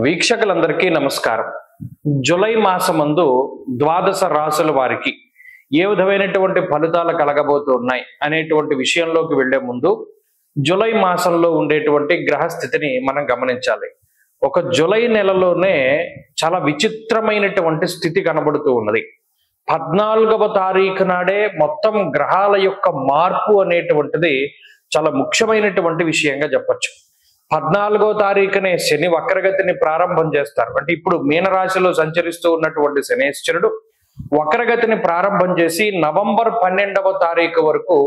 వీక్షకులందరికీ నమస్కారం. జూలై మాసమందు ద్వాదశ రాశుల వారికి ఏ విధమైనటువంటి ఫలితాలు కలగబోతున్నాయి అనేటువంటి విషయంలోకి వెళ్లే ముందు జూలై మాసంలో ఉండేటువంటి గ్రహ స్థితిని మనం గమనించాలి. ఒక జూలై నెలలోనే చాలా విచిత్రమైనటువంటి స్థితి కనబడుతూ ఉన్నది. 14వ తారీఖు నాడే మొత్తం గ్రహాల యొక్క మార్పు అనేటువంటిది చాలా ముఖ్యమైనటువంటి విషయంగా చెప్పొచ్చు. 14వ తారీఖునే శని వక్రగతిని ప్రారంభం చేస్తారు. అంటే ఇప్పుడు మీనరాశిలో సంచరిస్తూ ఉన్నటువంటి శనేశ్వరుడు వక్రగతిని ప్రారంభం చేసి నవంబర్ 12వ తారీఖు వరకు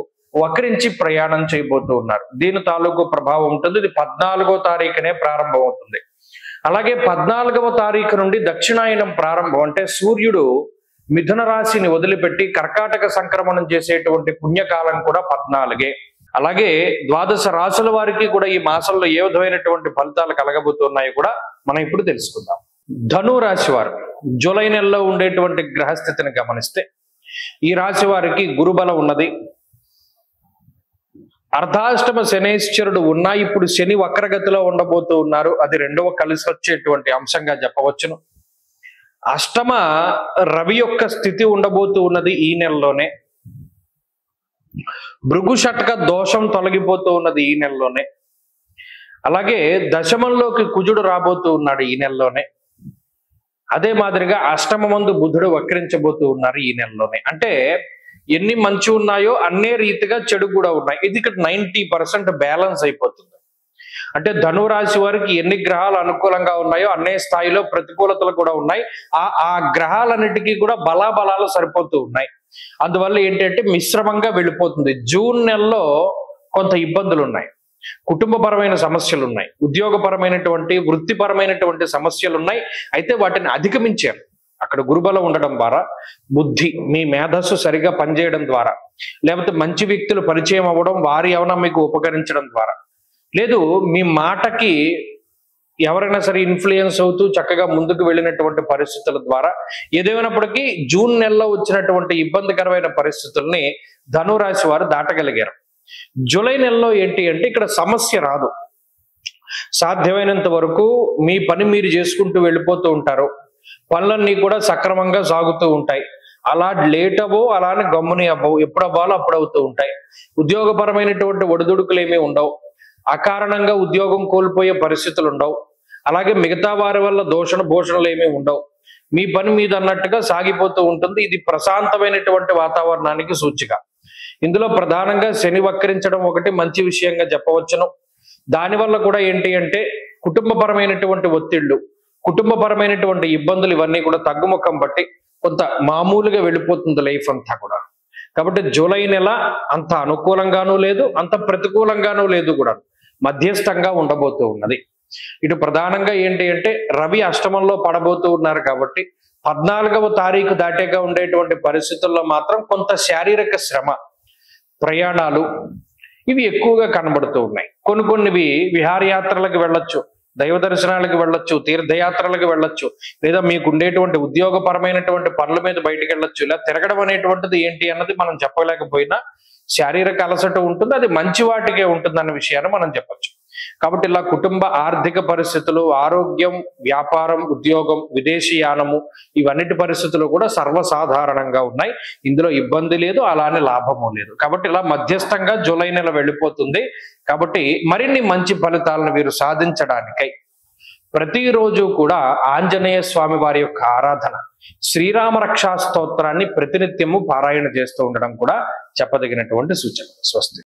వక్రించి ప్రయాణం చేయబోతూ ఉన్నారు. దీని తాలూకు ప్రభావం ఉంటుంది. ఇది 14వ తారీఖునే ప్రారంభం అవుతుంది. అలాగే 14వ తారీఖు నుండి దక్షిణాయనం ప్రారంభం. అంటే సూర్యుడు మిథున రాశిని వదిలిపెట్టి కర్కాటక సంక్రమణం చేసేటువంటి పుణ్యకాలం కూడా 14. అలాగే ద్వాదశ రాశుల వారికి కూడా ఈ మాసంలో ఏ విధమైనటువంటి ఫలితాలు కలగబోతున్నాయో కూడా మనం ఇప్పుడు తెలుసుకుందాం. ధను రాశి వారు జూలై నెలలో ఉండేటువంటి గ్రహస్థితిని గమనిస్తే ఈ రాశి వారికి గురుబలం ఉన్నది. అర్ధాష్టమ శనేశ్వరుడు ఉన్నా ఇప్పుడు శని వక్రగతిలో ఉండబోతూ ఉన్నారు. అది రెండవ కలిసి వచ్చేటువంటి అంశంగా చెప్పవచ్చును. అష్టమ రవి యొక్క స్థితి ఉండబోతూ ఉన్నది ఈ నెలలోనే. భృగు షట్క దోషం తొలగిపోతూ ఉన్నది ఈ నెలలోనే. అలాగే దశమంలోకి కుజుడు రాబోతూ ఉన్నాడు ఈ నెలలోనే. అదే మాదిరిగా అష్టమందు బుధుడు వక్రించబోతూ ఉన్నారు ఈ నెలలోనే. అంటే ఎన్ని మంచి ఉన్నాయో అన్నే రీతిగా చెడు కూడా ఉన్నాయి. ఇది ఇక్కడ 90% బ్యాలెన్స్ అయిపోతుంది. అంటే ధనురాశి వారికి ఎన్ని గ్రహాలు అనుకూలంగా ఉన్నాయో అన్నే స్థాయిలో ప్రతికూలతలు కూడా ఉన్నాయి. ఆ గ్రహాలన్నిటికీ కూడా బలాబలాలు సరిపోతూ ఉన్నాయి. అందువల్ల ఏంటంటే మిశ్రమంగా వెళ్ళిపోతుంది. జూన్ నెలలో కొంత ఇబ్బందులు ఉన్నాయి, కుటుంబపరమైన సమస్యలు ఉన్నాయి, ఉద్యోగపరమైనటువంటి వృత్తిపరమైనటువంటి సమస్యలు ఉన్నాయి. అయితే వాటిని అధిగమించారు. అక్కడ గురుబలం ఉండడం ద్వారా, బుద్ధి మీ మేధస్సు సరిగా పనిచేయడం ద్వారా, లేకపోతే మంచి వ్యక్తులు పరిచయం అవ్వడం, వారి ఏమైనా మీకు ఉపకరించడం ద్వారా, లేదు మీ మాటకి ఎవరైనా సరే ఇన్ఫ్లుయెన్స్ అవుతూ చక్కగా ముందుకు వెళ్ళినటువంటి పరిస్థితుల ద్వారా, ఏదేమైనప్పటికీ జూన్ నెలలో వచ్చినటువంటి ఇబ్బందికరమైన పరిస్థితుల్ని ధనురాశి వారు దాటగలిగారు. జూలై నెలలో ఏంటి అంటే ఇక్కడ సమస్య రాదు. సాధ్యమైనంత వరకు మీ పని మీరు చేసుకుంటూ వెళ్ళిపోతూ ఉంటారు. పనులన్నీ కూడా సక్రమంగా సాగుతూ ఉంటాయి. అలా లేట్ అవ్వో అలానే గమ్ముని అవ్వవు, ఎప్పుడు అవ్వాలో అప్పుడు అవుతూ ఉంటాయి. ఉద్యోగపరమైనటువంటి ఒడిదుడుకులు ఏమీ ఉండవు. అకారణంగా ఉద్యోగం కోల్పోయే పరిస్థితులు ఉండవు. అలాగే మిగతా వారి వల్ల దోషణ భూషణలు ఏమీ ఉండవు. మీ పని మీద అన్నట్టుగా సాగిపోతూ ఉంటుంది. ఇది ప్రశాంతమైనటువంటి వాతావరణానికి సూచిక. ఇందులో ప్రధానంగా శని వక్రించడం ఒకటి మంచి విషయంగా చెప్పవచ్చును. దానివల్ల కూడా ఏంటి అంటే కుటుంబపరమైనటువంటి ఒత్తిళ్లు, కుటుంబపరమైనటువంటి ఇబ్బందులు ఇవన్నీ కూడా తగ్గుముఖం బట్టి కొంత మామూలుగా వెళ్ళిపోతుంది లైఫ్ అంతా కూడా. కాబట్టి జూలై నెల అంత అనుకూలంగానూ లేదు, అంత ప్రతికూలంగానూ లేదు, కూడా మధ్యస్థంగా ఉండబోతూ ఉన్నది. ఇటు ప్రధానంగా ఏంటి అంటే రవి అష్టమంలో పడబోతూ ఉన్నారు. కాబట్టి 14వ తారీఖు దాటాక ఉండేటువంటి పరిస్థితుల్లో మాత్రం కొంత శారీరక శ్రమ, ప్రయాణాలు ఇవి ఎక్కువగా కనబడుతూ ఉన్నాయి. కొన్నివి విహారయాత్రలకు వెళ్ళొచ్చు, దైవ దర్శనాలకు వెళ్ళొచ్చు, తీర్థయాత్రలకు వెళ్ళొచ్చు, లేదా మీకు ఉండేటువంటి ఉద్యోగపరమైనటువంటి పనుల మీద బయటకు వెళ్ళొచ్చు. ఇలా తిరగడం అనేటువంటిది ఏంటి అన్నది మనం చెప్పలేకపోయినా శారీరక అలసట ఉంటుంది. అది మంచి వాటికే ఉంటుందన్న విషయాన్ని మనం చెప్పొచ్చు. కాబట్టి ఇలా కుటుంబ ఆర్థిక పరిస్థితులు, ఆరోగ్యం, వ్యాపారం, ఉద్యోగం, విదేశీయానము ఇవన్నిటి పరిస్థితులు కూడా సర్వసాధారణంగా ఉన్నాయి. ఇందులో ఇబ్బంది లేదు, అలానే లాభము లేదు. కాబట్టి ఇలా మధ్యస్థంగా జూలై నెల వెళ్ళిపోతుంది. కాబట్టి మరిన్ని మంచి ఫలితాలను వీరు సాధించడానికై ప్రతిరోజు కూడా ఆంజనేయ స్వామి వారి యొక్క ఆరాధన, శ్రీరామ రక్షా స్తోత్రాన్ని ప్రతినిత్యము పారాయణ చేస్తూ ఉండడం కూడా చెప్పదగినటువంటి సూచన. స్వస్తి.